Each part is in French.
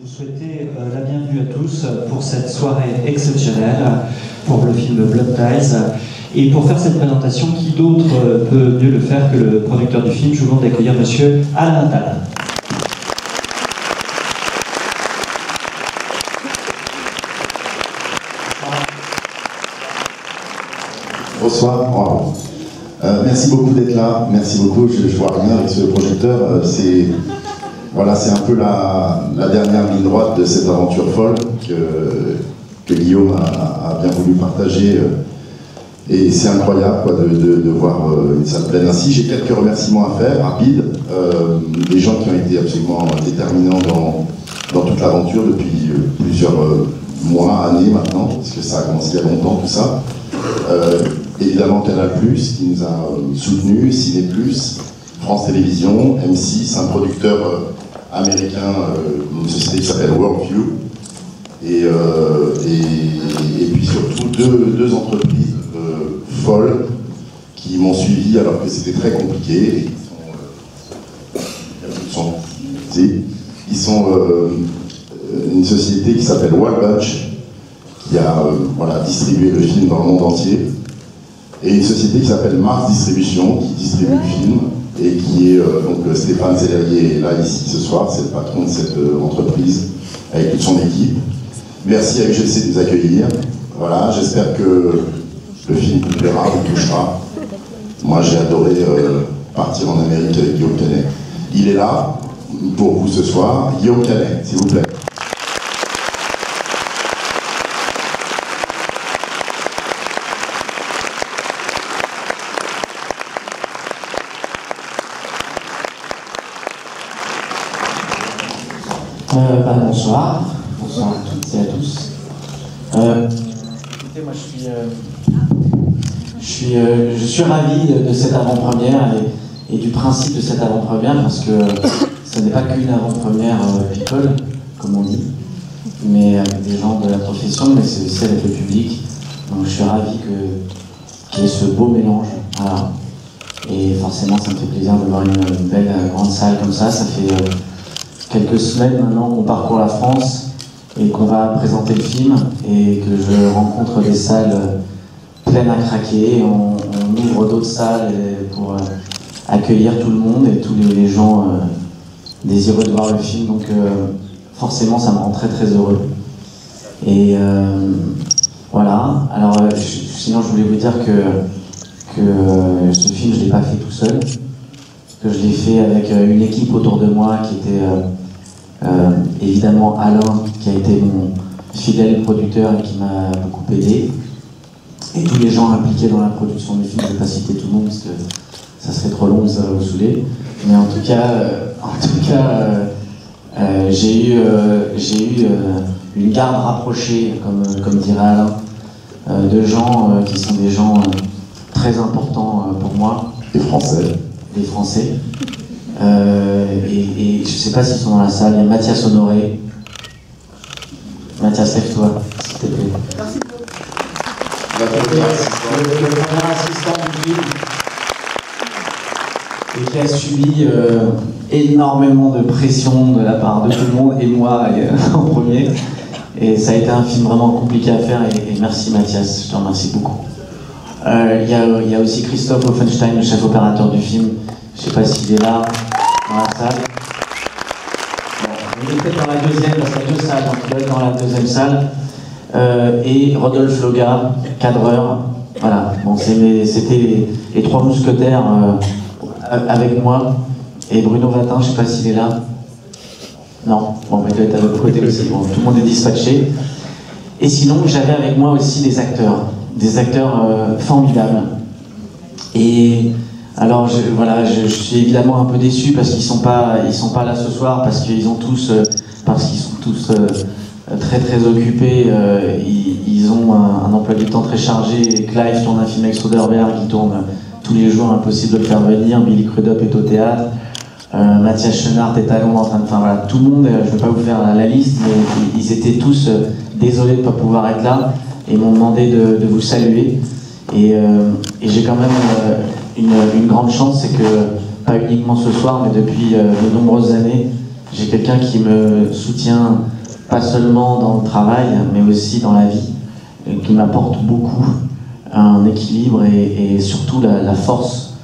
vous souhaiter la bienvenue à tous pour cette soirée exceptionnelle pour le film Blood Ties. Et pour faire cette présentation, qui d'autre peut mieux le faire que le producteur du film? Je vous demande d'accueillir monsieur Alain Attal. Bonsoir. Bravo. Merci beaucoup d'être là. Merci beaucoup. Je vois rien avec ce projecteur. Voilà, c'est un peu la dernière ligne droite de cette aventure folle que Guillaume a bien voulu partager. Et c'est incroyable quoi, de voir une salle pleine ainsi. J'ai quelques remerciements à faire, rapides. Des gens qui ont été absolument déterminants dans toute l'aventure depuis plusieurs mois, années maintenant, parce que ça a commencé il y a longtemps tout ça. Évidemment Canal+, qui nous a soutenus, Ciné+, France Télévisions, M6, un producteur américain, une société qui s'appelle Worldview, et puis surtout deux entreprises folles qui m'ont suivi alors que c'était très compliqué, et qui sont une société qui s'appelle Wahlbach, qui a distribué le film dans le monde entier, et une société qui s'appelle Mars Distribution, qui distribue le film, et qui est donc Stéphane Sellerier est là ici ce soir, c'est le patron de cette entreprise, avec toute son équipe. Merci à UGC de nous accueillir. Voilà, j'espère que le film vous plaira, vous touchera. Moi j'ai adoré partir en Amérique avec Guillaume Canet. Il est là pour vous ce soir. Guillaume Canet, s'il vous plaît. Bonsoir à toutes et à tous. Écoutez, moi je suis ravi de cette avant-première et du principe de cette avant-première, parce que ce n'est pas qu'une avant-première people, comme on dit, mais avec des gens de la profession, mais c'est aussi avec le public. Donc je suis ravi qu'il y ait ce beau mélange. Voilà. Et forcément, ça me fait plaisir de voir une belle grande salle comme ça. Ça fait quelques semaines maintenant qu'on parcourt la France et qu'on va présenter le film, et que je rencontre des salles pleines à craquer. On ouvre d'autres salles pour accueillir tout le monde et tous les gens désireux de voir le film. Donc forcément ça me rend très très heureux. Et voilà. Alors sinon je voulais vous dire que ce film je ne l'ai pas fait tout seul, que je l'ai fait avec une équipe autour de moi qui était évidemment Alain, qui a été mon fidèle producteur et qui m'a beaucoup aidé, et tous les gens impliqués dans la production du film. Je ne vais pas citer tout le monde parce que ça serait trop long, ça va vous saouler, mais en tout cas j'ai eu une garde rapprochée, comme dirait Alain, de gens qui sont des gens très importants pour moi. Les Français. Et je ne sais pas s'ils sont dans la salle. Il y a Mathias Honoré. Mathias, lève-toi, s'il te plaît. Merci beaucoup. Le premier assistant du film, et qui a subi énormément de pression de la part de tout le monde, et moi en premier. Et ça a été un film vraiment compliqué à faire, et merci Mathias, je te remercie beaucoup. Il y a aussi Christophe Offenstein, le chef opérateur du film. Je ne sais pas s'il est là, dans la salle. Bon, il est peut-être dans la deuxième, parce qu'il y a deux salles, donc il doit être dans la deuxième salle. Et Rodolphe Loga, cadreur. Voilà, bon, c'était les trois mousquetaires avec moi. Et Bruno Vatin, je ne sais pas s'il est là. Non, bon, il doit être à l'autre côté aussi. Bon, tout le monde est dispatché. Et sinon, j'avais avec moi aussi des acteurs formidables. Et alors, je suis évidemment un peu déçu parce qu'ils sont pas là ce soir, parce qu'ils sont tous très très occupés. Ils ont un emploi du temps très chargé. Clive tourne un film avec Soderbergh, qui tourne tous les jours, impossible de le faire venir. Billy Crudup est au théâtre. Mathias Chenard est à Londres en train de... Enfin voilà, tout le monde, je ne vais pas vous faire la liste, mais ils étaient tous désolés de ne pas pouvoir être là et m'ont demandé de vous saluer. Et j'ai quand même une grande chance, c'est que, pas uniquement ce soir, mais depuis de nombreuses années, J'ai quelqu'un qui me soutient pas seulement dans le travail, mais aussi dans la vie, et qui m'apporte beaucoup un équilibre et surtout la force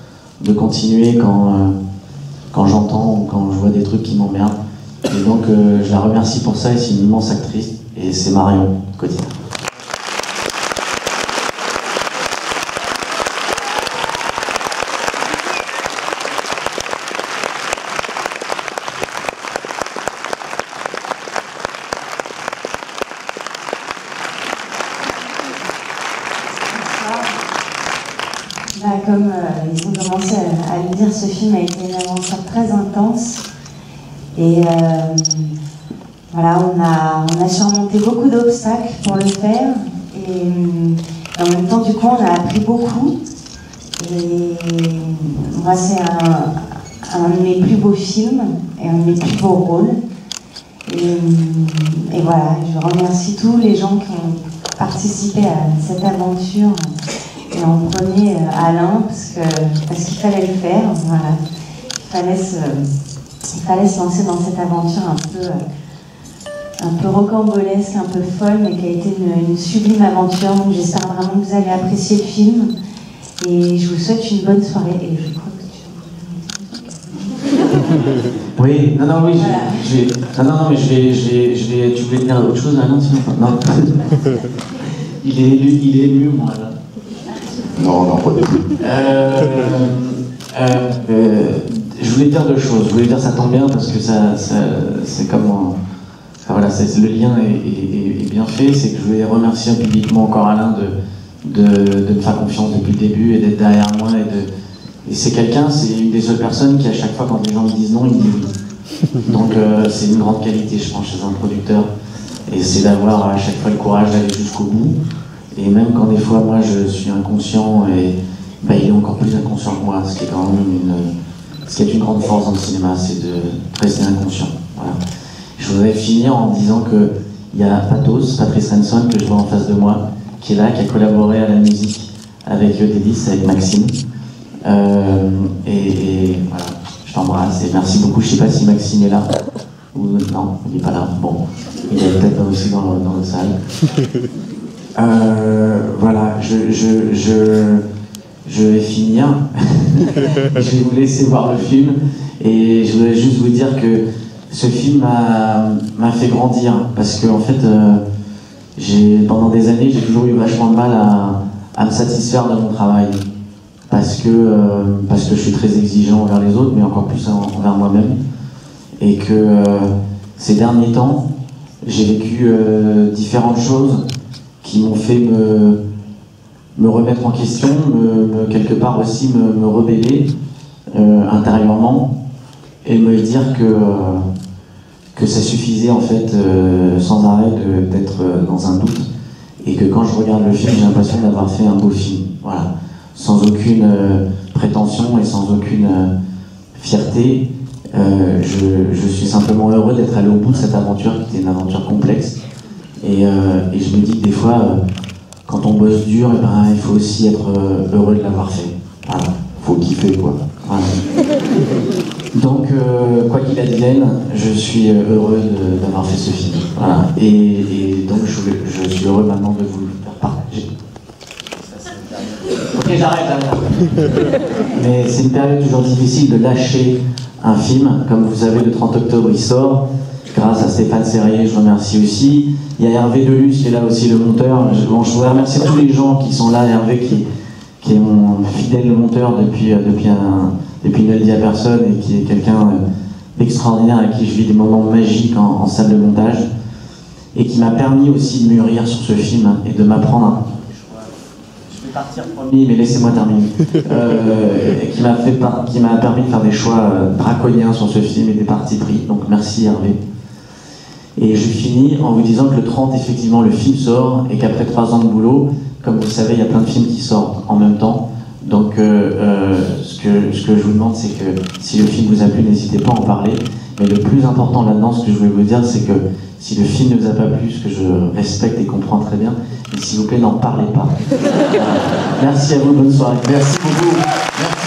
de continuer quand j'entends ou quand je vois des trucs qui m'emmerdent. Et donc je la remercie pour ça, et c'est une immense actrice, et c'est Marion Cotillard. Comme ils ont commencé à le dire, ce film a été une aventure très intense. Et voilà, on a surmonté beaucoup d'obstacles pour le faire. Et en même temps, du coup, on a appris beaucoup. Et moi, c'est un de mes plus beaux films et un de mes plus beaux rôles. Et voilà, je remercie tous les gens qui ont participé à cette aventure. Et en premier, Alain, parce qu'il fallait le faire, voilà. Il fallait se lancer dans cette aventure un peu rocambolesque, un peu folle, mais qui a été une sublime aventure. Donc j'espère vraiment que vous allez apprécier le film. Et je vous souhaite une bonne soirée. Et je crois que tu... Oui, non, oui, voilà. mais je vais, tu voulais dire autre chose, Alain, sinon? Non. Il est ému, moi, là. Non, pas du tout. Je voulais dire deux choses. Je voulais dire, ça tombe bien parce que c'est comme... Voilà, le lien est bien fait. C'est que je voulais remercier publiquement encore Alain de me faire confiance depuis le début et d'être derrière moi. Et c'est quelqu'un, c'est une des seules personnes qui, à chaque fois, quand les gens me disent non, il me dit oui. Donc c'est une grande qualité, je pense, chez un producteur. Et c'est d'avoir à chaque fois le courage d'aller jusqu'au bout. Et même quand des fois, moi, je suis inconscient, et il est encore plus inconscient que moi, ce qui est quand même une grande force dans le cinéma, c'est de rester inconscient. Voilà. Je voudrais finir en disant qu'il y a Patrice Renson, que je vois en face de moi, qui est là, qui a collaboré à la musique avec Délice, avec Maxime. Et voilà, je t'embrasse et merci beaucoup. Je ne sais pas si Maxime est là. Ou non, il n'est pas là. Bon, il est peut-être aussi dans la salle. Voilà, je vais finir. Je vais vous laisser voir le film. Et je voudrais juste vous dire que ce film m'a fait grandir. Parce que, en fait, pendant des années, j'ai toujours eu vachement de mal à me satisfaire de mon travail. Parce que je suis très exigeant envers les autres, mais encore plus envers moi-même. Et que ces derniers temps, j'ai vécu différentes choses qui m'ont fait me remettre en question, quelque part aussi me rebeller intérieurement et me dire que ça suffisait en fait sans arrêt d'être dans un doute, et que quand je regarde le film, j'ai l'impression d'avoir fait un beau film, voilà, sans aucune prétention et sans aucune fierté. Je suis simplement heureux d'être allé au bout de cette aventure qui était une aventure complexe. Et je me dis que des fois, quand on bosse dur, il faut aussi être heureux de l'avoir fait. Voilà. Faut kiffer, quoi. Voilà. Donc, quoi qu'il advienne, je suis heureux d'avoir fait ce film. Voilà. Et donc, je suis heureux maintenant de vous le faire partager. Ok, j'arrête. Mais c'est une période toujours difficile de lâcher un film. Comme vous savez, le 30 octobre, il sort. Grâce à Stéphane Serrier, je remercie aussi. Il y a Hervé Delus qui est là aussi, le monteur. Je voudrais remercier tous les gens qui sont là. Hervé qui est mon fidèle monteur depuis il ne le dit à personne, et qui est quelqu'un d'extraordinaire avec qui je vis des moments magiques en salle de montage, et qui m'a permis aussi de mûrir sur ce film et de m'apprendre. Je vais partir promis, mais laissez-moi terminer. Qui m'a permis de faire des choix draconiens sur ce film et des partis pris. Donc merci Hervé. Et je finis en vous disant que le 30, effectivement, le film sort, et qu'après 3 ans de boulot, comme vous le savez, il y a plein de films qui sortent en même temps. Donc ce que je vous demande, c'est que si le film vous a plu, n'hésitez pas à en parler. Mais le plus important là-dedans, ce que je voulais vous dire, c'est que si le film ne vous a pas plu, ce que je respecte et comprends très bien, mais s'il vous plaît, n'en parlez pas. Merci à vous, bonne soirée. Merci beaucoup. Merci.